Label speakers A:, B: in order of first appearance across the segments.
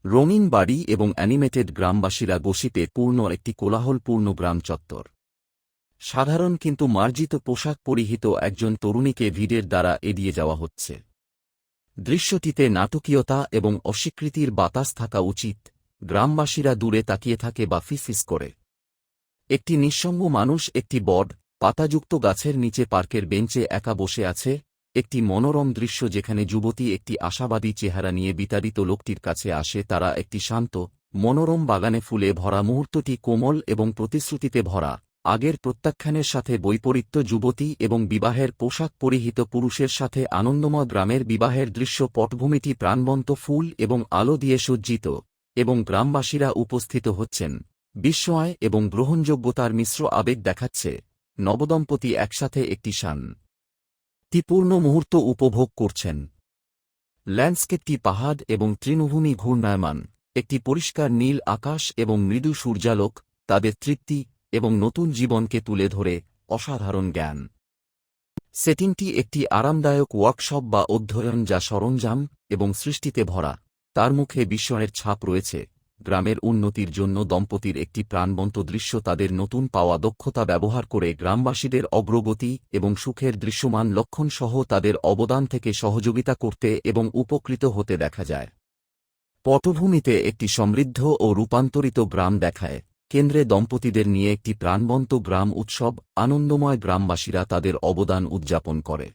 A: রঙিন বাড়ি এবং অ্যানিমেটেড গ্রামবাসীরা গসিপে পূর্ণ একটি কোলাহলপূর্ণ গ্রাম চত্বর। সাধারণ কিন্তু মার্জিত পোশাক পরিহিত একজন তরুণীকে ভিড়ের দ্বারা এড়িয়ে যাওয়া হচ্ছে। দৃশ্যটিতে নাটকীয়তা এবং অস্বীকৃতির বাতাস থাকা উচিত। গ্রামবাসীরা দূরে তাকিয়ে থাকে বা ফিসফিস করে। একটি নিঃসঙ্গ মানুষ একটি বট পাতাযুক্ত গাছের নিচে পার্কের বেঞ্চে একা বসে আছে। একটি মনোরম দৃশ্য যেখানে যুবতী একটি আশাবাদী চেহারা নিয়ে বিতাড়িত লোকটির কাছে আসে। তারা একটি শান্ত, মনোরম বাগানে ফুলে ভরা মুহূর্তটি কোমল এবং প্রতিশ্রুতিতে ভরা। আগের প্রত্যাখ্যানের সাথে বৈপরীত্য যুবতী এবং বিবাহের পোশাক পরিহিত পুরুষের সাথে আনন্দময় গ্রামের বিবাহের দৃশ্য। পটভূমিটি প্রাণবন্ত ফুল এবং আলো দিয়ে সজ্জিত এবং গ্রামবাসীরা উপস্থিত হচ্ছেন। বিস্ময় এবং গ্রহণযোগ্যতার মিশ্র আবেগ দেখাচ্ছে। নবদম্পতি একসাথে একটি শান্তিপূর্ণ মুহূর্ত উপভোগ করছেন। ল্যান্ডস্কেপটি পাহাড় এবং তৃণভূমি ঘূর্ণায়মান। একটি পরিষ্কার নীল আকাশ এবং মৃদু সূর্যালোক তাদের তৃপ্তি এবং নতুন জীবনকে তুলে ধরে। অসাধারণ জ্ঞান। সেটিংটি একটি আরামদায়ক ওয়ার্কশপ বা অধ্যয়ন যা সরঞ্জাম এবং সৃষ্টিতে ভরা। তার মুখে বিস্ময়ের ছাপ রয়েছে। গ্রামের উন্নতির জন্য দম্পতির একটি প্রাণবন্ত দৃশ্য। তাদের নতুন পাওয়া দক্ষতা ব্যবহার করে গ্রামবাসীদের অগ্রগতি এবং সুখের দৃশ্যমান লক্ষণ সহ তাদের অবদান থেকে সহযোগিতা করতে এবং উপকৃত হতে দেখা যায়। পটভূমিতে একটি সমৃদ্ধ ও রূপান্তরিত গ্রাম দেখায়। কেন্দ্রে দম্পতিদের নিয়ে একটি প্রাণবন্ত গ্রাম উৎসব। আনন্দময় গ্রামবাসীরা তাদের অবদান উদযাপন করে।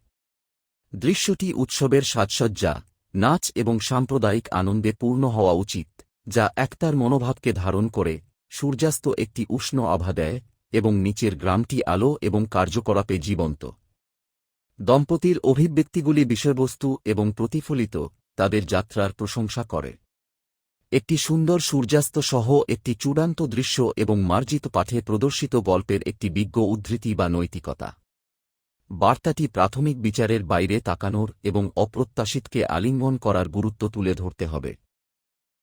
A: দৃশ্যটি উৎসবের সাজসজ্জা, নাচ এবং সাম্প্রদায়িক আনন্দে পূর্ণ হওয়া উচিত, যা একতার মনোভাবকে ধারণ করে। সূর্যাস্ত একটি উষ্ণ আভা দেয় এবং নিচের গ্রামটি আলো এবং কার্যকলাপে জীবন্ত। দম্পতির অভিব্যক্তিগুলি বিষয়বস্তু এবং প্রতিফলিত তাদের যাত্রার প্রশংসা করে। একটি সুন্দর সূর্যাস্ত সহ একটি চূড়ান্ত দৃশ্য এবং মার্জিত পাঠে প্রদর্শিত গল্পের একটি বিজ্ঞ উদ্ধৃতি বা নৈতিকতা। বার্তাটি প্রাথমিক বিচারের বাইরে তাকানোর এবং অপ্রত্যাশিতকে আলিঙ্গন করার গুরুত্ব তুলে ধরতে হবে।